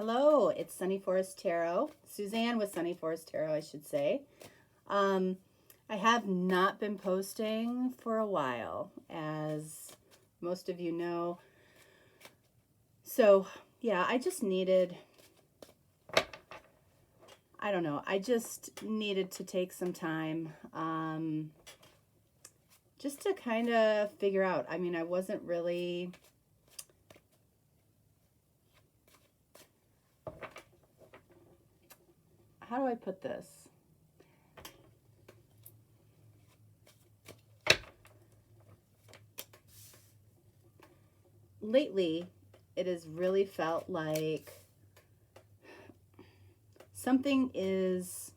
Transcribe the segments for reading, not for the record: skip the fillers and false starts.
Hello, it's Sunny Forest Tarot. Suzanne with Sunny Forest Tarot, I should say. I have not been posting for a while, as most of you know. So, yeah, I just needed, I don't know, I just needed to take some time just to kind of figure out. I mean, I wasn't really... How do I put this? Lately, it has really felt like something is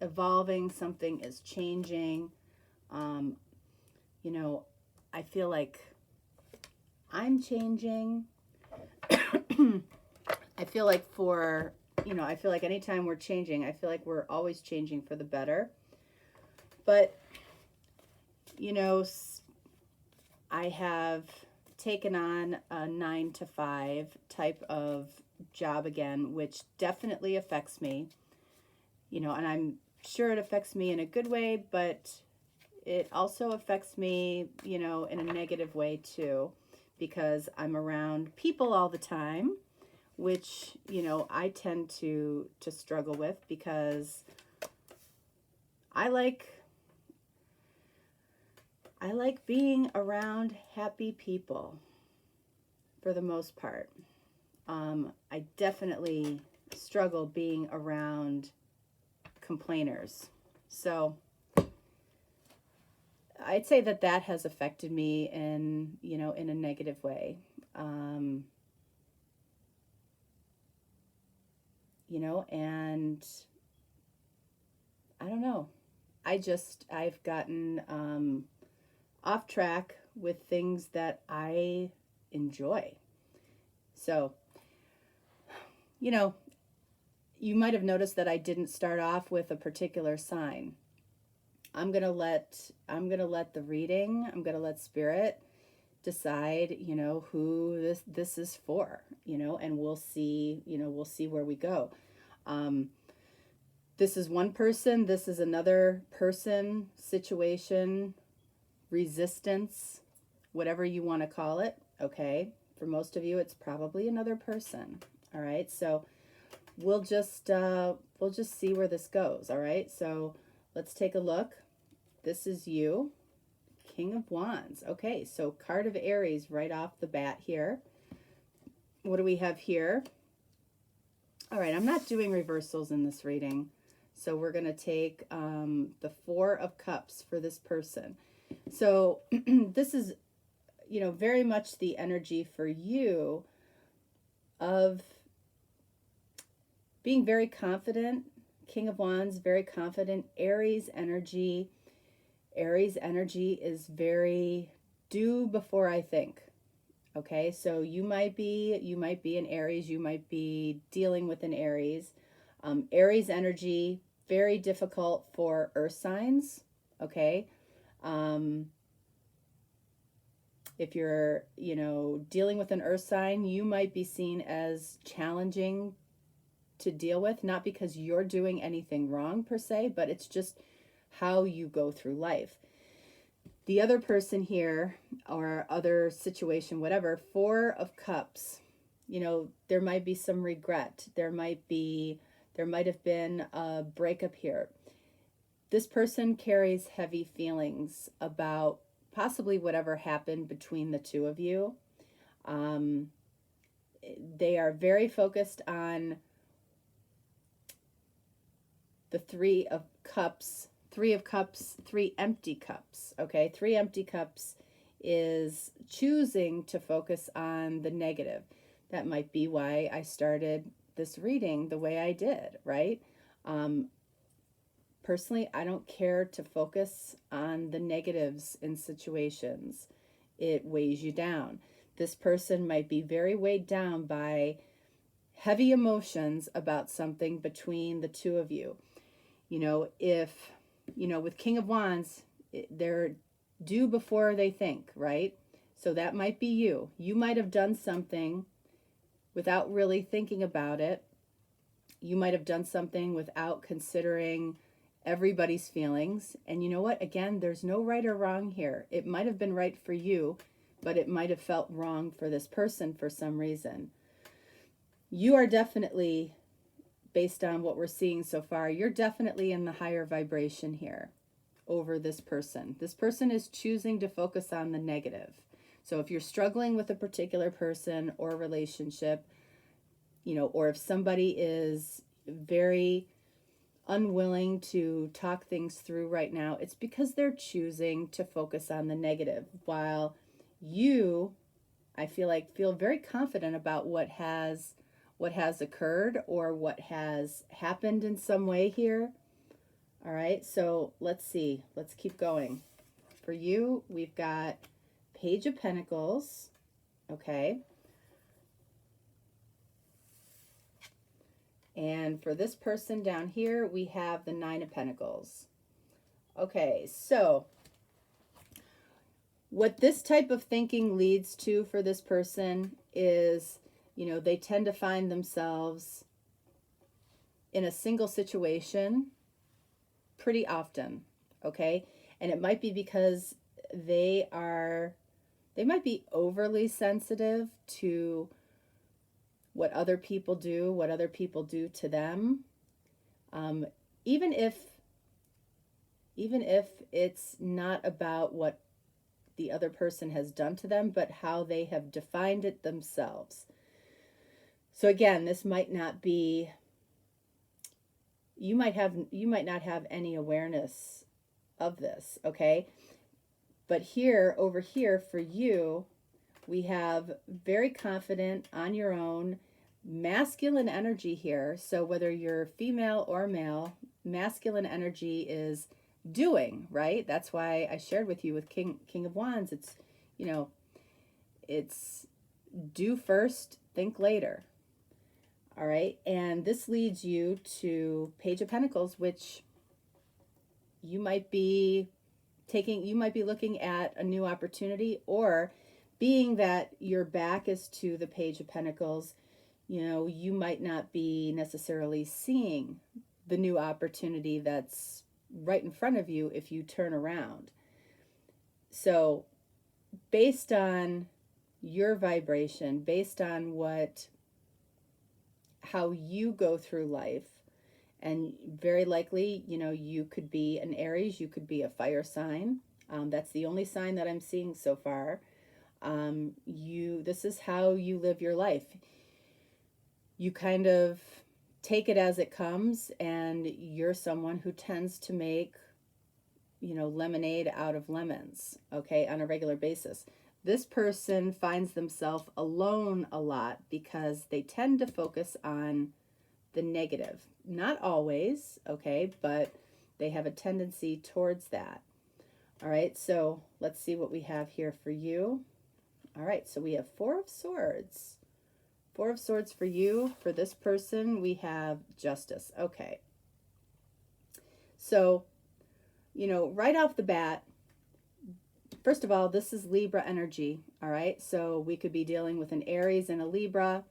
evolving, something is changing. You know, I feel like I'm changing. I feel like I feel like anytime we're changing, I feel like we're always changing for the better. But, you know, I have taken on a 9-to-5 type of job again, which definitely affects me, you know, and I'm sure it affects me in a good way, but it also affects me, you know, in a negative way too, because I'm around people all the time, which, you know, I tend to struggle with because I like being around happy people for the most part. I definitely struggle being around complainers. So I'd say that that has affected me in, you know, in a negative way. You know, and I don't know. I've gotten off track with things that I enjoy. So, you know, you might have noticed that I didn't start off with a particular sign. I'm gonna let the reading, I'm gonna let Spirit decide, you know, who this is for, you know, and we'll see, you know, we'll see where we go. This is one person, this is another person, situation, resistance, whatever you want to call it, okay? For most of you, it's probably another person, all right? So we'll just see where this goes, all right? So let's take a look. This is you, King of Wands. Okay, so card of Aries right off the bat here. What do we have here? All right, I'm not doing reversals in this reading. So we're going to take the Four of Cups for this person. So this is, you know, very much the energy for you of being very confident. King of Wands, very confident. Aries energy. Aries energy is very do before I think. Okay, so you might be an Aries, you might be dealing with an Aries. Aries energy, very difficult for earth signs, okay? If you're, you know, dealing with an earth sign, you might be seen as challenging to deal with, not because you're doing anything wrong per se, but it's just how you go through life. The other person here, or other situation, whatever, Four of Cups, you know, there might be some regret. There might have been a breakup here. This person carries heavy feelings about possibly whatever happened between the two of you. They are very focused on the Three of Cups, three empty cups, okay? Three empty cups is choosing to focus on the negative. That might be why I started this reading the way I did, right? Personally, I don't care to focus on the negatives in situations. It weighs you down. This person might be very weighed down by heavy emotions about something between the two of you. You know, if, you know, with King of Wands, they're do before they think, right? So that might be you. You might have done something without really thinking about it. You might have done something without considering everybody's feelings. And you know what? Again, there's no right or wrong here. It might have been right for you, but it might have felt wrong for this person for some reason. You are definitely, based on what we're seeing so far, you're definitely in the higher vibration here over this person. This person is choosing to focus on the negative. So if you're struggling with a particular person or relationship, or if somebody is very unwilling to talk things through right now, it's because they're choosing to focus on the negative, while you, I feel very confident about what has occurred or what has happened in some way here. All right, so let's see. Let's keep going. For you, we've got Page of Pentacles, okay? And for this person down here, we have the Nine of Pentacles. Okay, so what this type of thinking leads to for this person is, they tend to find themselves in a single situation pretty often, okay? And it might be because they might be overly sensitive to what other people do to them. Even if it's not about what the other person has done to them, but how they have defined it themselves. So again, this might not be, you might not have any awareness of this, okay? But over here for you, we have very confident, on your own, masculine energy here. So whether you're female or male, masculine energy is doing, right? That's why I shared with you with King of Wands. It's, it's do first, think later. All right. And this leads you to Page of Pentacles, which you might be looking at a new opportunity, or being that your back is to the Page of Pentacles, you might not be necessarily seeing the new opportunity that's right in front of you if you turn around. So based on your vibration, based on how you go through life, and very likely, you could be an Aries, you could be a fire sign. That's the only sign that I'm seeing so far. This is how you live your life. You kind of take it as it comes, and you're someone who tends to make, lemonade out of lemons, okay, on a regular basis. This person finds themselves alone a lot because they tend to focus on the negative. Not always, okay, but they have a tendency towards that. All right, so let's see what we have here for you. All right, so we have Four of Swords. Four of Swords for you. For this person, we have Justice. Okay. So, right off the bat, first of all, this is Libra energy. All right, so we could be dealing with an Aries and a Libra.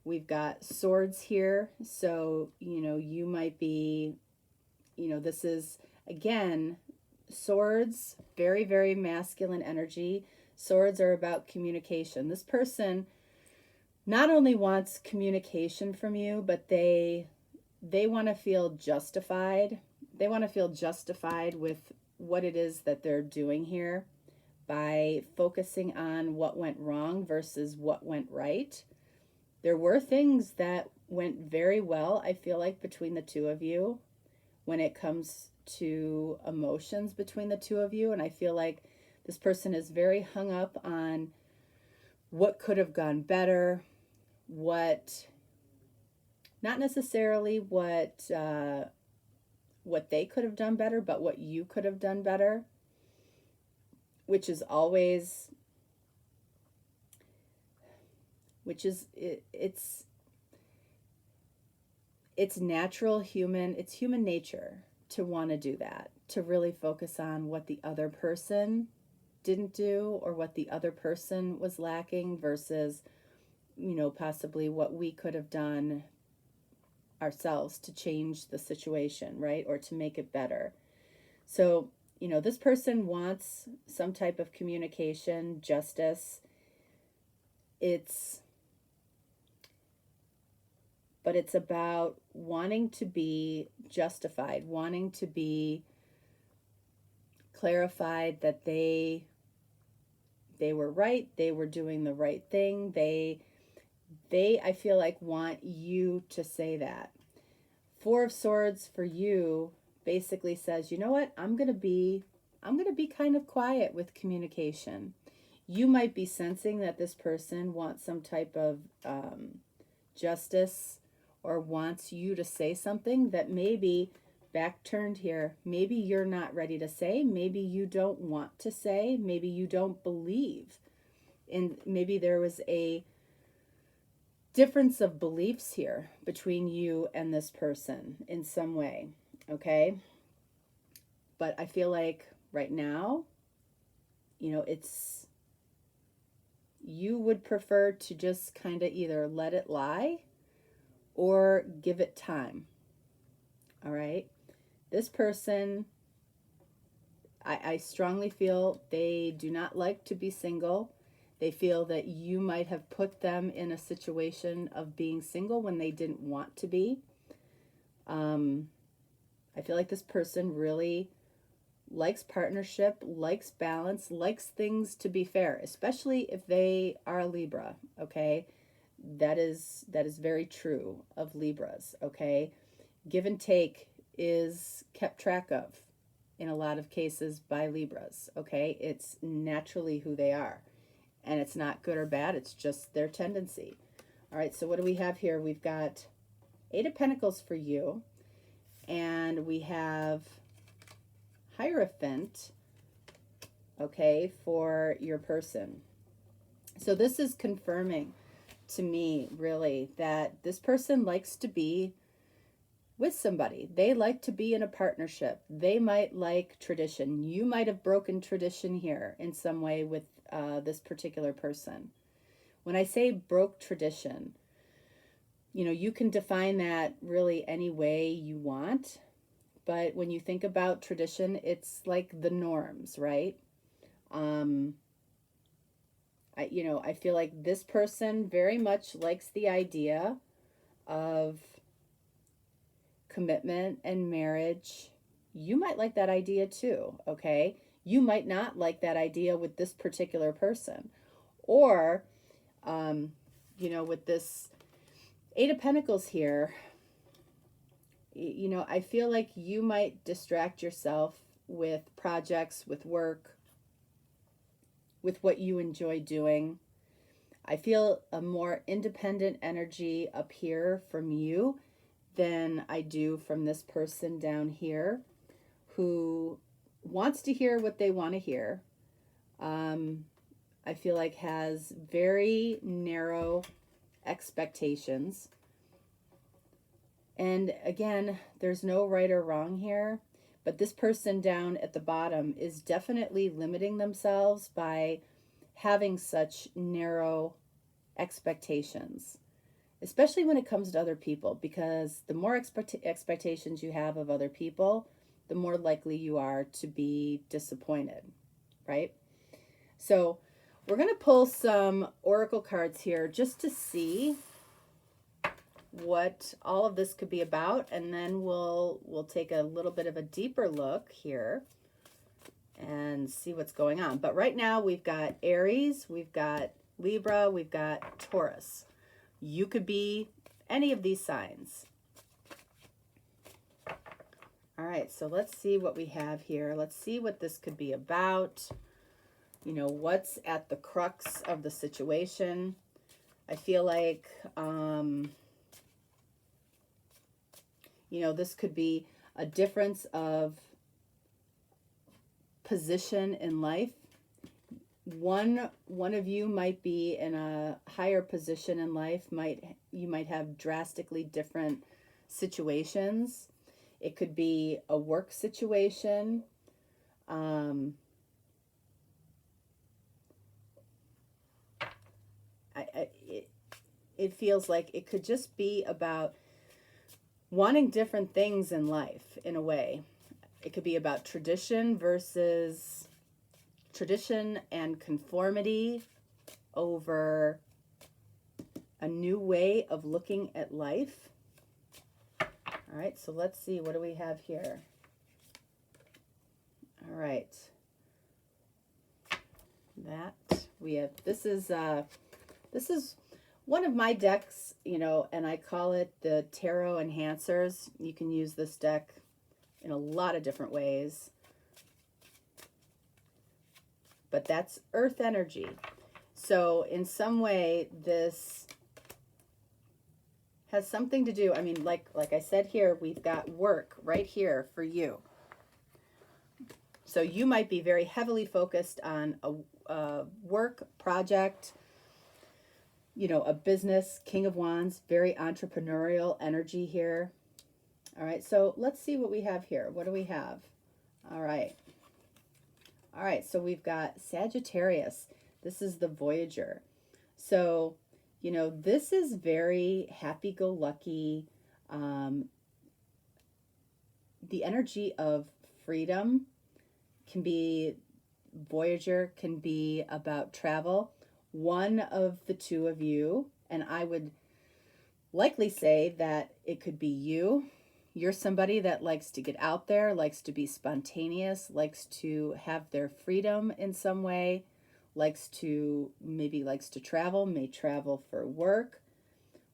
We've got swords here. So, you might be, this is, again, swords, very, very masculine energy. Swords are about communication. This person not only wants communication from you, but they want to feel justified. They want to feel justified with what it is that they're doing here by focusing on what went wrong versus what went right. There were things that went very well, I feel like, between the two of you when it comes to emotions between the two of you. And I feel like this person is very hung up on what could have gone better, not necessarily what they could have done better, but what you could have done better, which is always, it's natural human, it's human nature to want to do that, to really focus on what the other person didn't do or what the other person was lacking versus you know, possibly what we could have done ourselves to change the situation, right? Or to make it better. So, you know, this person wants some type of communication, justice. But it's about wanting to be justified, wanting to be clarified that they were right, they were doing the right thing. They I feel like want you to say that. Four of Swords for you basically says, you know what, I'm going to be kind of quiet with communication. You might be sensing that this person wants some type of justice, or wants you to say something that maybe, back turned here, maybe you're not ready to say, maybe you don't want to say, maybe you don't believe. And maybe there was a difference of beliefs here between you and this person in some way, okay? But I feel like right now, you know, it's, you would prefer to just kind of either let it lie or give it time. All right? This person, I strongly feel they do not like to be single. They feel that you might have put them in a situation of being single when they didn't want to be. I feel like this person really likes partnership, likes balance, likes things to be fair, especially if they are a Libra, okay? That is very true of Libras, okay? Give and take is kept track of in a lot of cases by Libras, okay? It's naturally who they are. And it's not good or bad, it's just their tendency. All right, so what do we have here? We've got 8 of Pentacles for you, and we have Hierophant, okay, for your person. So this is confirming to me, really, that this person likes to be with somebody. They like to be in a partnership. They might like tradition. You might have broken tradition here in some way with this particular person. When I say broke tradition, you know, you can define that really any way you want. But when you think about tradition, it's like the norms, right? I feel like this person very much likes the idea of commitment and marriage. You might like that idea too, okay? You might not like that idea with this particular person. Or, with this 8 of Pentacles here, I feel like you might distract yourself with projects, with work, with what you enjoy doing. I feel a more independent energy up here from you than I do from this person down here, who wants to hear what they want to hear. I feel like has very narrow expectations. And again, there's no right or wrong here, but this person down at the bottom is definitely limiting themselves by having such narrow expectations, especially when it comes to other people, because the more expectations you have of other people, the more likely you are to be disappointed, right? So we're going to pull some oracle cards here just to see what all of this could be about, and then we'll take a little bit of a deeper look here and see what's going on. But right now we've got Aries, we've got Libra, we've got Taurus. You could be any of these signs. All right, so let's see what we have here. Let's see what this could be about. What's at the crux of the situation. I feel like, this could be a difference of position in life. One of you might be in a higher position in life. You might have drastically different situations. It could be a work situation. it feels like it could just be about wanting different things in life in a way. It could be about tradition versus tradition and conformity over a new way of looking at life. All right, so let's see, what do we have here? All right. That we have, this is one of my decks, you know, and I call it the Tarot Enhancers. You can use this deck in a lot of different ways. But that's earth energy. So in some way, this has something to do, I mean, like I said here, we've got work right here for you. So you might be very heavily focused on a work project, you know, a business, King of Wands, very entrepreneurial energy here. All right, so let's see what we have here. What do we have? All right. All right, so we've got Sagittarius. This is the Voyager. So, you know, this is very happy-go-lucky. The energy of freedom can be, Voyager can be about travel. One of the two of you, and I would likely say that it could be you. You're somebody that likes to get out there, likes to be spontaneous, likes to have their freedom in some way, likes to travel, may travel for work.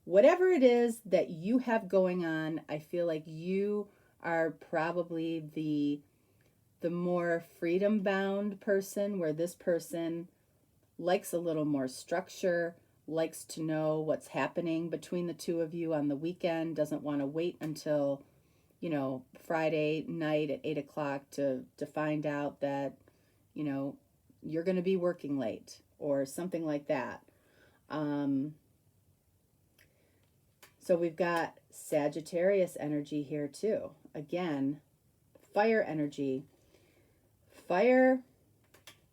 Whatever it is that you have going on, I feel like you are probably the more freedom-bound person, where this person likes a little more structure, likes to know what's happening between the two of you on the weekend, doesn't want to wait until, you know, Friday night at 8 o'clock to find out that, you know, you're going to be working late or something like that. So we've got Sagittarius energy here too. Again, fire energy. Fire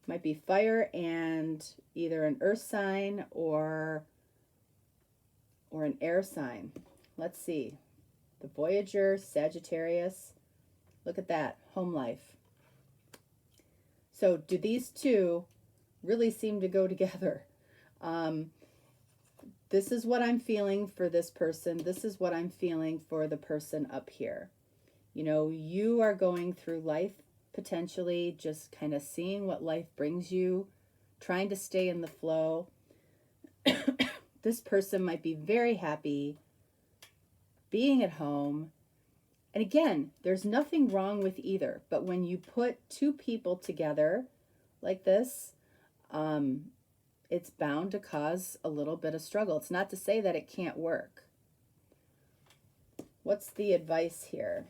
might be fire and either an earth sign or an air sign. Let's see. The Voyager, Sagittarius. Look at that, home life. So do these two really seem to go together? This is what I'm feeling for this person. This is what I'm feeling for the person up here. You know, you are going through life potentially just kind of seeing what life brings you, trying to stay in the flow. This person might be very happy being at home. And again, there's nothing wrong with either. But when you put two people together like this, it's bound to cause a little bit of struggle. It's not to say that it can't work. What's the advice here?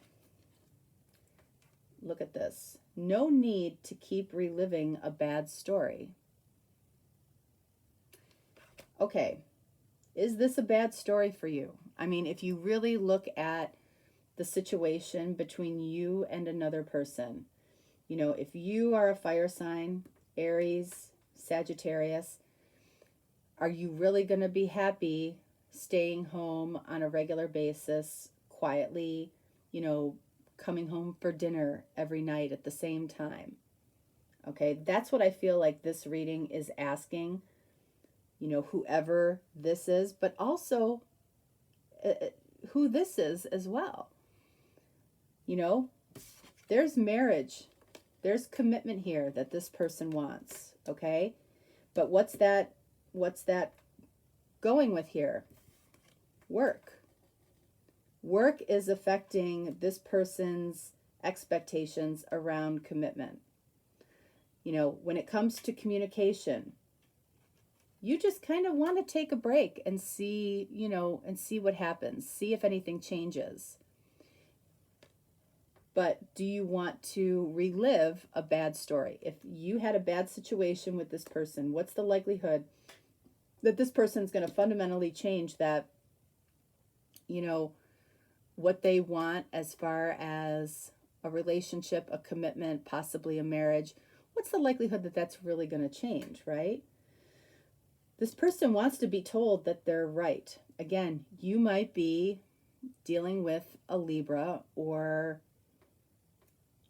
Look at this. No need to keep reliving a bad story. Okay, is this a bad story for you? I mean, if you really look at the situation between you and another person, you know, if you are a fire sign, Aries, Sagittarius, are you really going to be happy staying home on a regular basis, quietly, you know, coming home for dinner every night at the same time? Okay, that's what I feel like this reading is asking, you know, whoever this is, but also who this is as well. You know, there's marriage, there's commitment here that this person wants, okay? But what's that going with here? Work. Work is affecting this person's expectations around commitment. You know, when it comes to communication, you just kind of want to take a break and see, you know, and see what happens, see if anything changes. But do you want to relive a bad story? If you had a bad situation with this person, what's the likelihood that this person is going to fundamentally change that, you know, what they want as far as a relationship, a commitment, possibly a marriage? What's the likelihood that that's really going to change, right? This person wants to be told that they're right. Again, you might be dealing with a Libra or,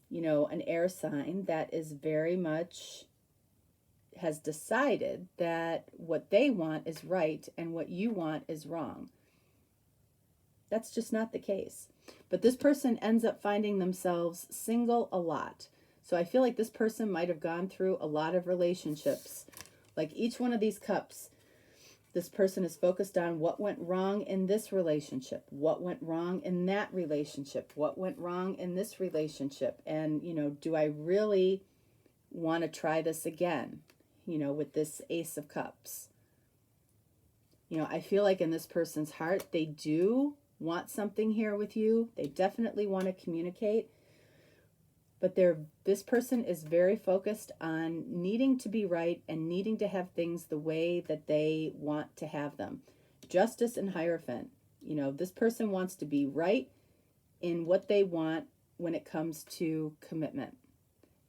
you know, an air sign that is very much has decided that what they want is right and what you want is wrong. That's just not the case. But this person ends up finding themselves single a lot. So I feel like this person might have gone through a lot of relationships. Like each one of these cups, this person is focused on what went wrong in this relationship, what went wrong in that relationship, what went wrong in this relationship. And, you know, do I really want to try this again? You know, with this Ace of Cups. You know, I feel like in this person's heart, they do want something here with you. They definitely want to communicate. But this person is very focused on needing to be right and needing to have things the way that they want to have them. Justice and Hierophant. You know, this person wants to be right in what they want when it comes to commitment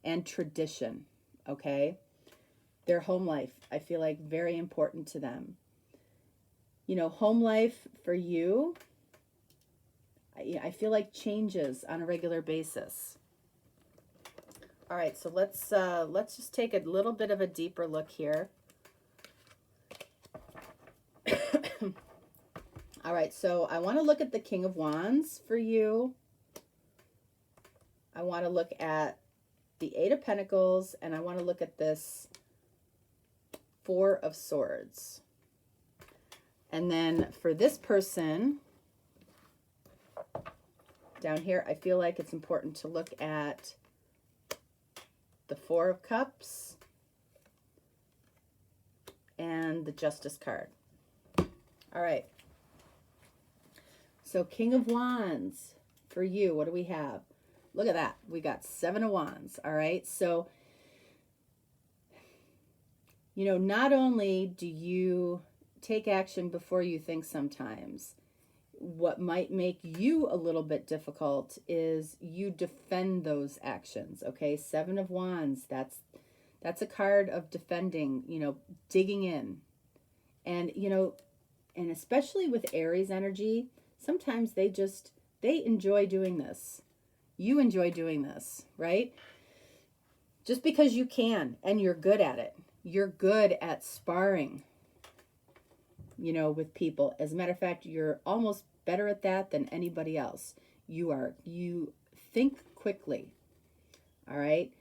and tradition, okay? Their home life, I feel like very important to them. You know, home life for you, I feel like changes on a regular basis. All right, so let's just take a little bit of a deeper look here. All right, so I want to look at the King of Wands for you. I want to look at the Eight of Pentacles, and I want to look at this Four of Swords. And then for this person, down here, I feel like it's important to look at the Four of Cups and the Justice card. All right. So King of Wands for you, what do we have? Look at that. We got Seven of Wands. All right. So, you know, not only do you take action before you think sometimes, what might make you a little bit difficult is you defend those actions, okay? Seven of Wands, that's a card of defending, you know, digging in. And, you know, and especially with Aries energy, sometimes they enjoy doing this. You enjoy doing this, right? Just because you can and you're good at it. You're good at sparring, you know, with people. As a matter of fact, you're almost better at that than anybody else. You think quickly, all right?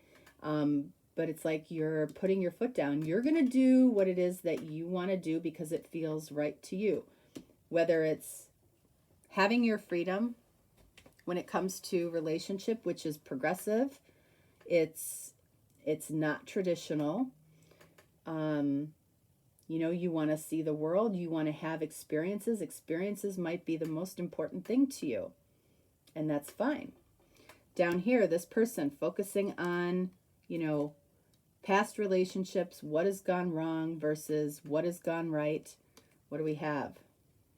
But it's like you're putting your foot down. You're going to do what it is that you want to do because it feels right to you. Whether it's having your freedom when it comes to relationship, which is progressive, it's not traditional. You know, you want to see the world. You want to have experiences. Experiences might be the most important thing to you. And that's fine. Down here, this person focusing on, you know, past relationships, what has gone wrong versus what has gone right. What do we have?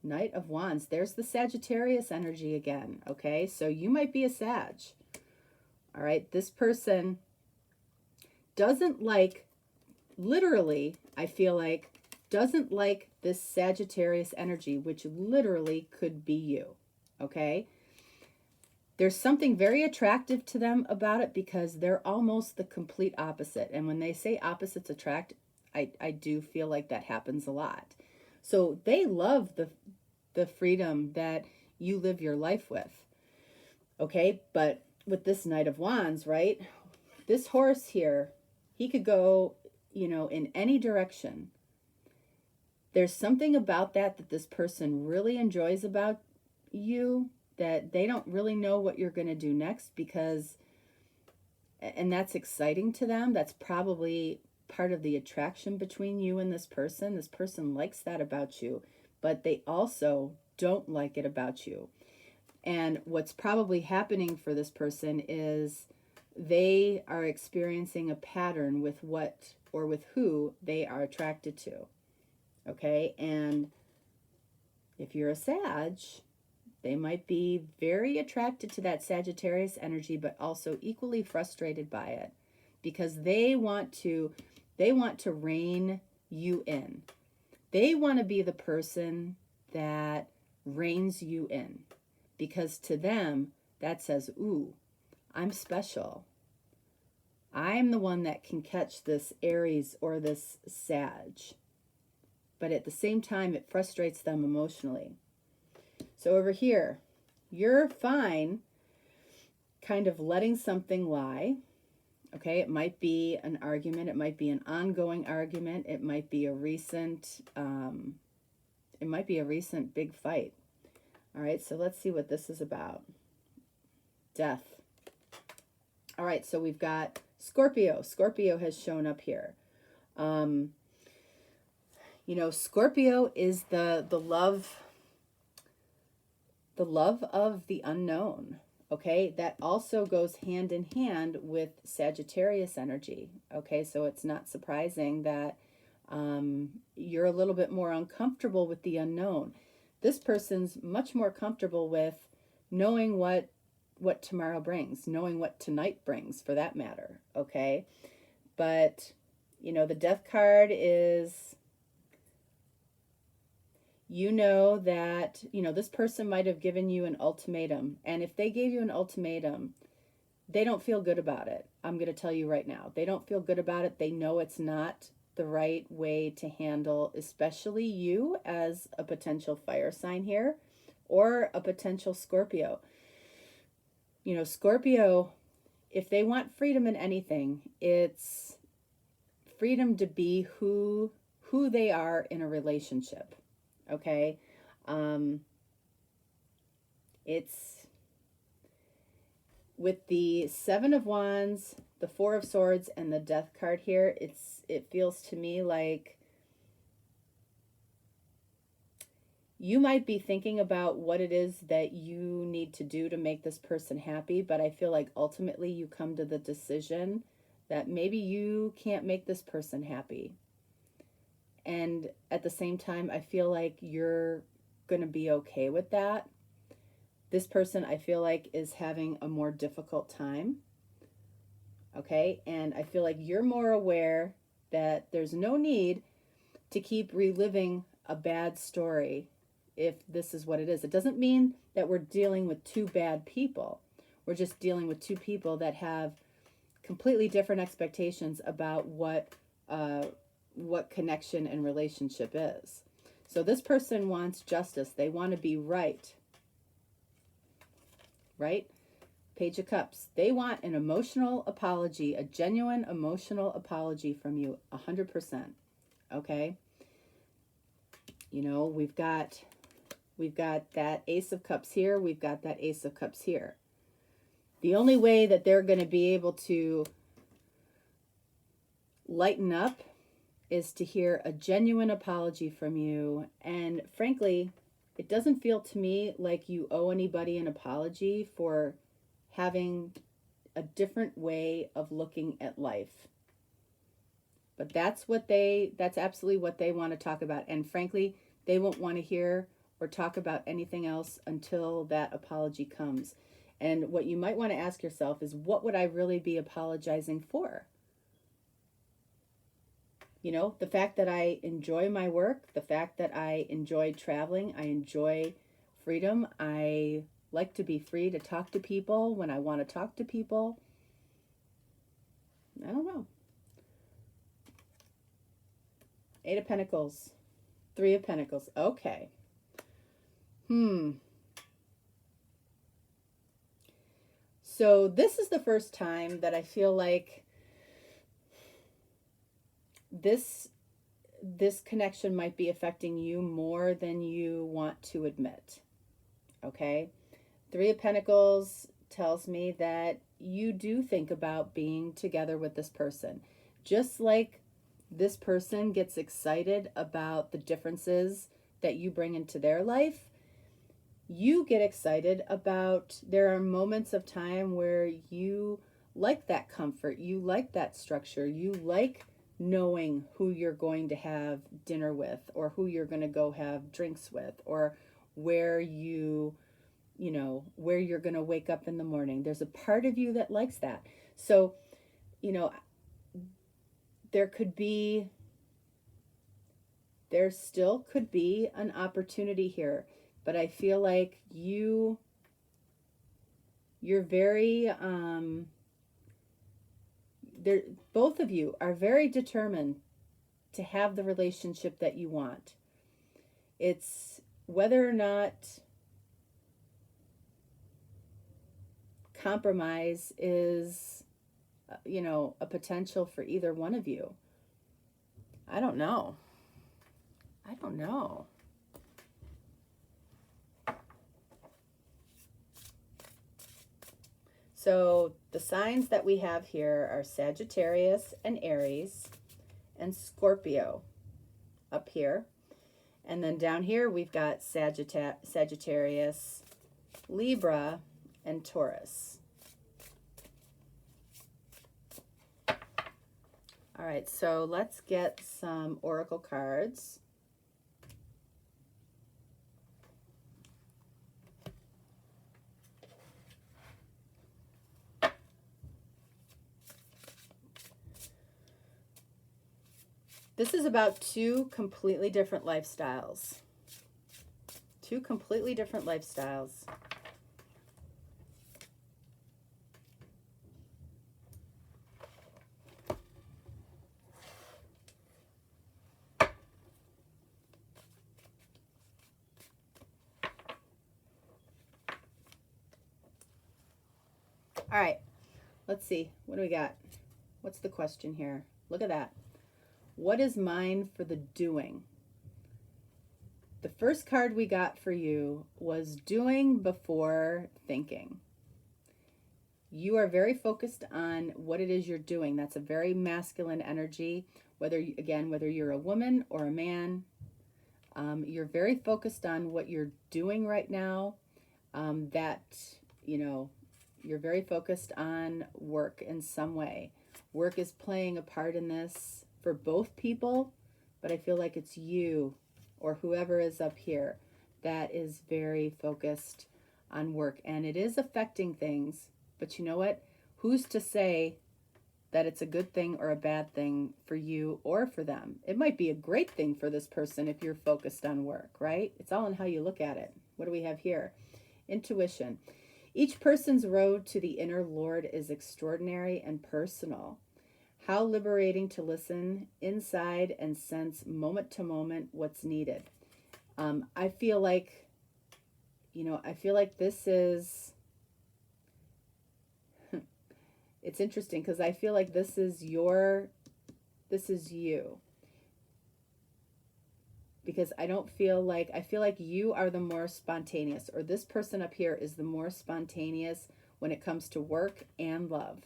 Knight of Wands. There's the Sagittarius energy again, okay? So you might be a Sag. All right, this person doesn't like, literally, I feel like, doesn't like this Sagittarius energy, which literally could be you, okay? There's something very attractive to them about it because they're almost the complete opposite. And when they say opposites attract, I do feel like that happens a lot. So they love the freedom that you live your life with, okay? But with this Knight of Wands, right? This horse here, he could go, you know, in any direction. There's something about that this person really enjoys about you, that they don't really know what you're going to do next because, and that's exciting to them. That's probably part of the attraction between you and this person. This person likes that about you, but they also don't like it about you. And what's probably happening for this person is they are experiencing a pattern with what or with who they are attracted to. Okay, and if you're a Sag, they might be very attracted to that Sagittarius energy, but also equally frustrated by it because they want to rein you in. They want to be the person that reins you in, because to them, that says, ooh, I'm special. I'm the one that can catch this Aries or this Sag. But at the same time, it frustrates them emotionally. So over here, you're fine kind of letting something lie. Okay, it might be an argument. It might be an ongoing argument. It might be a recent, big fight. All right, so let's see what this is about. Death. All right, so we've got Scorpio. Scorpio has shown up here. You know, Scorpio is the love of the unknown. Okay, that also goes hand in hand with Sagittarius energy. Okay, so it's not surprising that you're a little bit more uncomfortable with the unknown. This person's much more comfortable with knowing what tomorrow brings, knowing what tonight brings, for that matter. Okay, but you know, the Death card is, you know, that, you know, this person might have given you an ultimatum. And if they gave you an ultimatum, they don't feel good about it. I'm going to tell you right now. They don't feel good about it. They know it's not the right way to handle, especially you as a potential fire sign here, or a potential Scorpio. You know, Scorpio, if they want freedom in anything, it's freedom to be who they are in a relationship. Okay, it's with the Seven of Wands, the Four of Swords, and the Death card here. It feels to me like you might be thinking about what it is that you need to do to make this person happy, but I feel like ultimately you come to the decision that maybe you can't make this person happy. And at the same time, I feel like you're going to be okay with that. This person, I feel like, is having a more difficult time. Okay? And I feel like you're more aware that there's no need to keep reliving a bad story if this is what it is. It doesn't mean that we're dealing with two bad people. We're just dealing with two people that have completely different expectations about what connection and relationship is. So this person wants justice. They want to be right. Right? Page of Cups. They want an emotional apology, a genuine emotional apology from you, 100%. Okay? You know, we've got that Ace of Cups here. We've got that Ace of Cups here. The only way that they're going to be able to lighten up is to hear a genuine apology from you. And frankly, it doesn't feel to me like you owe anybody an apology for having a different way of looking at life. But that's absolutely what they want to talk about. And frankly, they won't want to hear or talk about anything else until that apology comes. And what you might want to ask yourself is, what would I really be apologizing for? You know, the fact that I enjoy my work, the fact that I enjoy traveling, I enjoy freedom, I like to be free to talk to people when I want to talk to people. I don't know. Eight of Pentacles, Three of Pentacles. Okay. So this is the first time that I feel like this connection might be affecting you more than you want to admit. Okay? Three of Pentacles tells me that you do think about being together with this person. Just like this person gets excited about the differences that you bring into their life, you get excited about, there are moments of time where you like that comfort, you like that structure, you like knowing who you're going to have dinner with, or who you're going to go have drinks with, or where you're going to wake up in the morning. There's a part of you that likes that. So, you know, there could be there still could be an opportunity here, but I feel like you're very, both of you are very determined to have the relationship that you want. It's whether or not compromise is, a potential for either one of you. I don't know. So the signs that we have here are Sagittarius and Aries and Scorpio up here. And then down here we've got Sagittarius, Libra, and Taurus. All right, so let's get some oracle cards. This is about two completely different lifestyles. Two completely different lifestyles. All right, let's see. What do we got? What's the question here? Look at that. What is mine for the doing? The first card we got for you was doing before thinking. You are very focused on what it is you're doing. That's a very masculine energy. Whether you're a woman or a man, you're very focused on what you're doing right now. You're very focused on work in some way. Work is playing a part in this for both people, but I feel like it's you or whoever is up here that is very focused on work. And it is affecting things, but you know what? Who's to say that it's a good thing or a bad thing for you or for them? It might be a great thing for this person if you're focused on work, right? It's all in how you look at it. What do we have here? Intuition. Each person's road to the inner Lord is extraordinary and personal. How liberating to listen inside and sense moment to moment what's needed. I feel like this is, it's interesting because I feel like this is you. Because I feel like you are the more spontaneous, or this person up here is the more spontaneous when it comes to work and love.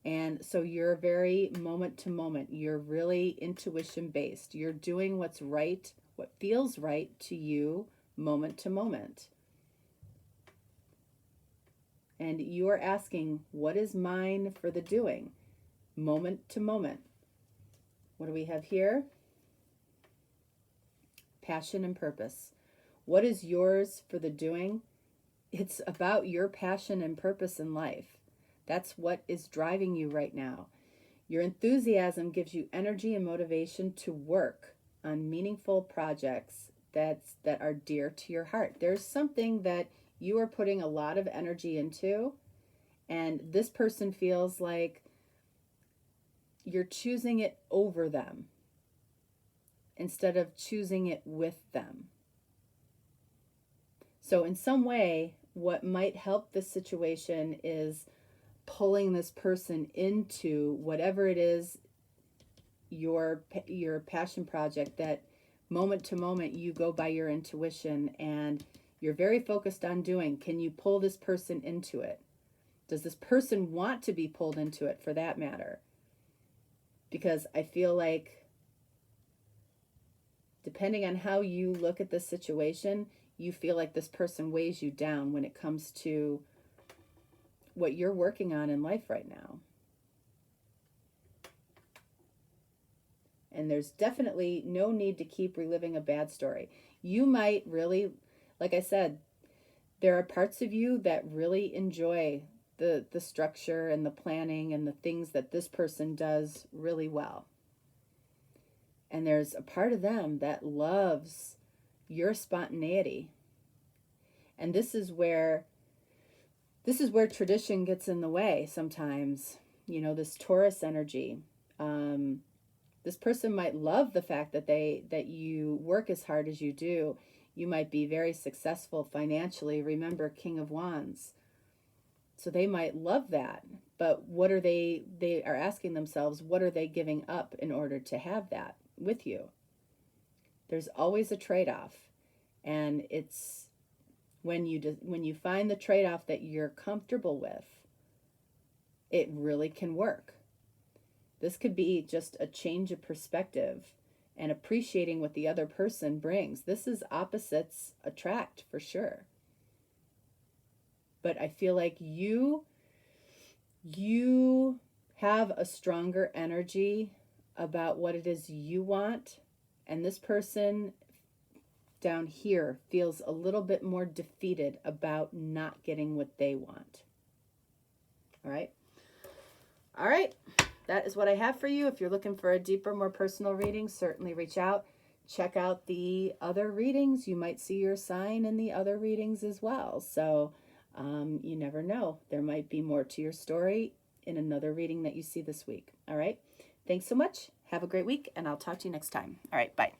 And so you're very moment to moment. You're really intuition based. You're doing what's right, what feels right to you moment to moment. And you are asking, what is mine for the doing? Moment to moment. What do we have here? Passion and purpose. What is yours for the doing? It's about your passion and purpose in life. That's what is driving you right now. Your enthusiasm gives you energy and motivation to work on meaningful projects that are dear to your heart. There's something that you are putting a lot of energy into, and this person feels like you're choosing it over them instead of choosing it with them. So in some way, what might help this situation is pulling this person into whatever it is, your passion project, that moment to moment you go by your intuition and you're very focused on doing. Can you pull this person into it? Does this person want to be pulled into it, for that matter? Because I feel like, depending on how you look at this situation, you feel like this person weighs you down when it comes to what you're working on in life right now. And there's definitely no need to keep reliving a bad story. You might really, like I said, there are parts of you that really enjoy the structure and the planning and the things that this person does really well. And there's a part of them that loves your spontaneity. And this is where tradition gets in the way sometimes. You know, this Taurus energy. This person might love the fact that you work as hard as you do. You might be very successful financially. Remember, King of Wands. So they might love that. But what are they are asking themselves, what are they giving up in order to have that with you? There's always a trade-off. And it's when you find the trade-off that you're comfortable with, it really can work. This could be just a change of perspective and appreciating what the other person brings. This is opposites attract for sure. But I feel like you have a stronger energy about what it is you want, and this person down here feels a little bit more defeated about not getting what they want. All right. All right. That is what I have for you. If you're looking for a deeper, more personal reading, certainly reach out. Check out the other readings. You might see your sign in the other readings as well. So you never know. There might be more to your story in another reading that you see this week. All right. Thanks so much. Have a great week, and I'll talk to you next time. All right. Bye.